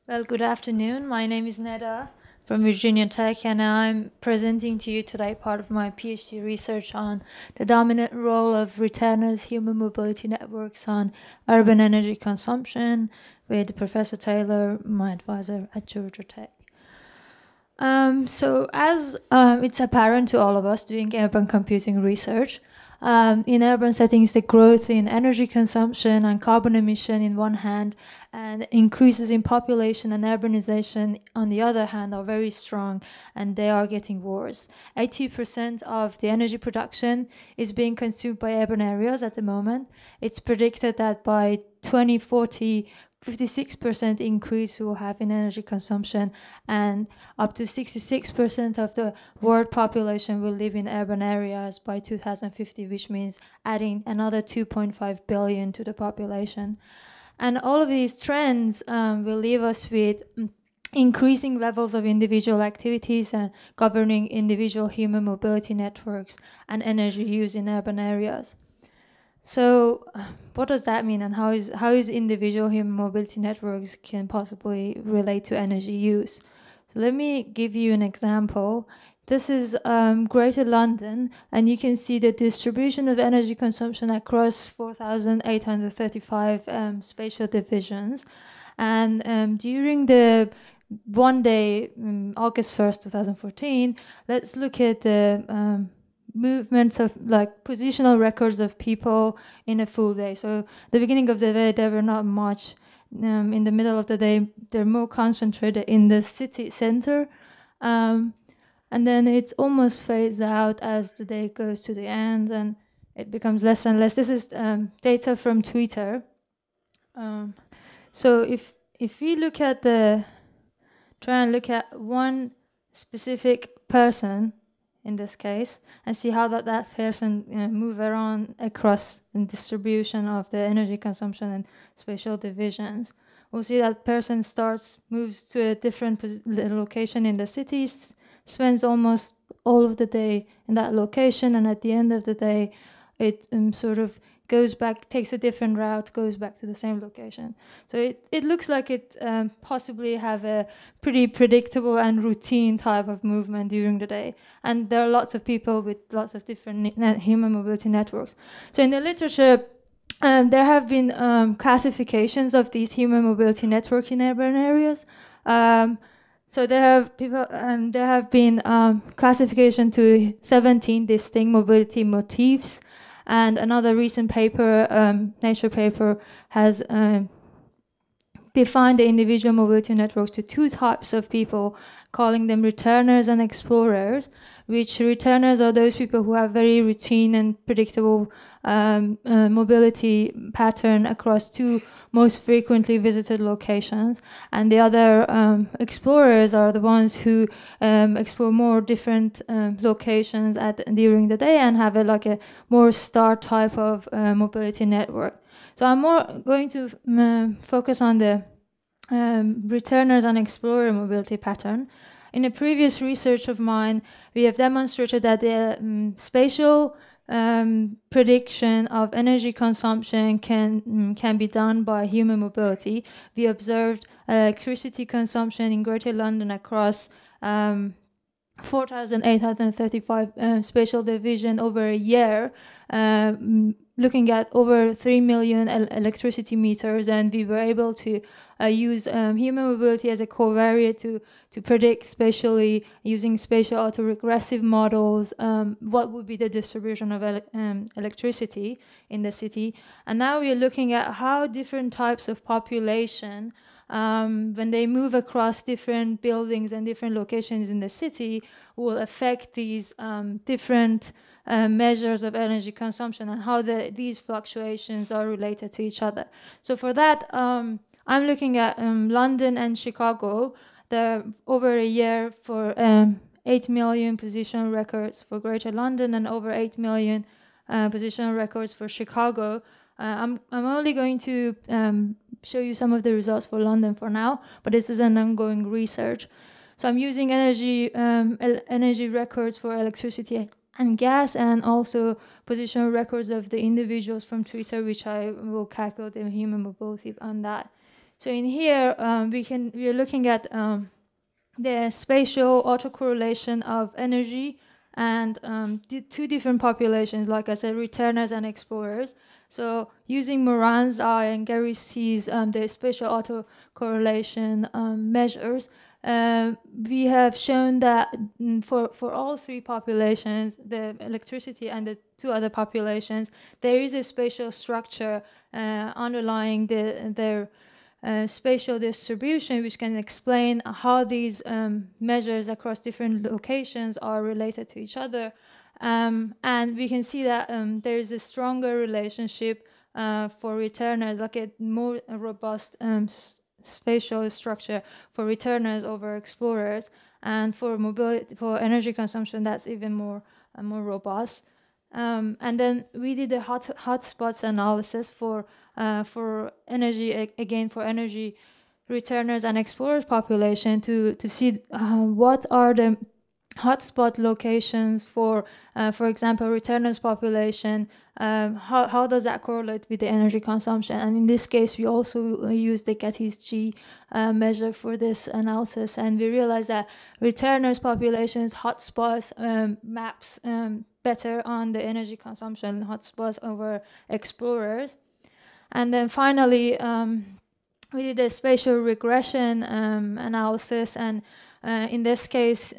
Well, good afternoon. My name is Neda from Virginia Tech, and I'm presenting to you today part of my PhD research on the dominant role of returners human mobility networks on urban energy consumption with Professor Taylor, my advisor at Georgia Tech. So as it's apparent to all of us doing urban computing research, in urban settings, the growth in energy consumption and carbon emission in one hand and increases in population and urbanization on the other hand are very strong, and they are getting worse. 80% of the energy production is being consumed by urban areas at the moment. It's predicted that by 2040, 56% increase we will have in energy consumption, and up to 66% of the world population will live in urban areas by 2050, which means adding another 2.5 billion to the population. And all of these trends will leave us with increasing levels of individual activities and governing individual human mobility networks and energy use in urban areas. So what does that mean, and how is individual human mobility networks can possibly relate to energy use? So let me give you an example. This is Greater London, and you can see the distribution of energy consumption across 4,835 spatial divisions. And during the one day, August 1st, 2014, let's look at the movements of like positional records of people in a full day. So the beginning of the day, there were not much. In the middle of the day, they're more concentrated in the city center. And then it's almost phased out as the day goes to the end, and it becomes less and less. This is data from Twitter. So if we look at try and look at one specific person in this case, and see how that person move around across the distribution of the energy consumption and spatial divisions, we'll see that person moves to a different location in the city, spends almost all of the day in that location, and at the end of the day, it sort of goes back, takes a different route, goes back to the same location. So it looks like it possibly have a pretty predictable and routine type of movement during the day. And there are lots of people with lots of different human mobility networks. So in the literature, there have been classifications of these human mobility networks in urban areas. So there have been classification to 17 distinct mobility motifs. And another recent paper, Nature paper, has defined the individual mobility networks to two types of people, calling them returners and explorers, which returners are those people who have very routine and predictable mobility pattern across two most frequently visited locations. And the other explorers are the ones who explore more different locations during the day and have a more star type of mobility network. So I'm more going to focus on the returners and explorer mobility pattern. In a previous research of mine, we have demonstrated that the spatial prediction of energy consumption can be done by human mobility. We observed electricity consumption in Greater London across 4,835 spatial division over a year, looking at over 3 million electricity meters, and we were able to use human mobility as a covariate to predict spatially, using spatial autoregressive models, what would be the distribution of electricity in the city. And now we are looking at how different types of population, when they move across different buildings and different locations in the city, will affect these different measures of energy consumption and how these fluctuations are related to each other. So for that, I'm looking at London and Chicago. There are over a year for 8 million position records for Greater London and over 8 million position records for Chicago. I'm only going to show you some of the results for London for now, but this is an ongoing research. So I'm using energy records for electricity and gas, and also position records of the individuals from Twitter, which I will calculate the human mobility on that. So in here, we're looking at the spatial autocorrelation of energy and two different populations, like I said, returners and explorers. So using Moran's eye and Gary C's the spatial autocorrelation measures, we have shown that for all three populations, the electricity and the two other populations, there is a spatial structure underlying their spatial distribution, which can explain how these measures across different locations are related to each other. And we can see that there is a stronger relationship for returners, like a more robust spatial structure for returners over explorers, and for mobility, for energy consumption, that's even more robust. And then we did a hotspots analysis for energy, again for energy returners and explorers population to see what are the hotspot locations for example, returners population. How does that correlate with the energy consumption? And in this case, we also use the Gattez-G measure for this analysis, and we realized that returners populations hotspots maps better on the energy consumption hotspots over explorers. And then finally, we did a spatial regression analysis, and in this case,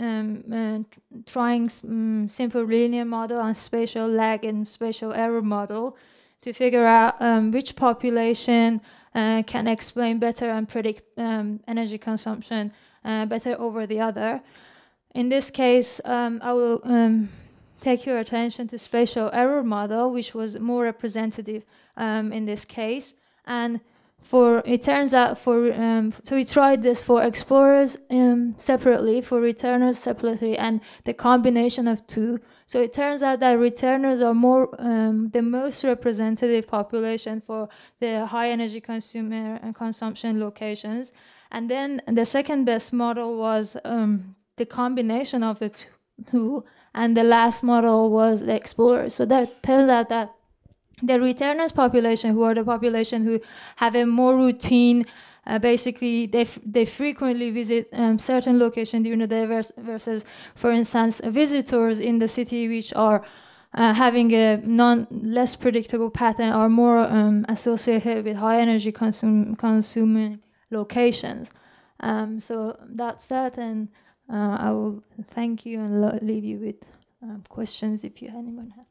trying simple linear model and spatial lag and spatial error model to figure out which population can explain better and predict energy consumption better over the other. In this case, I will take your attention to spatial error model, which was more representative in this case. And it turns out so we tried this for explorers separately, for returners separately, and the combination of two. So it turns out that returners are the most representative population for the high energy consumer and consumption locations. And then the second best model was the combination of the two, and the last model was the explorers. So that tells out that the returners population, who are the population who have a more routine, basically they frequently visit certain locations during the day versus, for instance, visitors in the city which are having a less predictable pattern, are more associated with high energy consuming locations. So that's that, and I will thank you and leave you with questions if anyone has.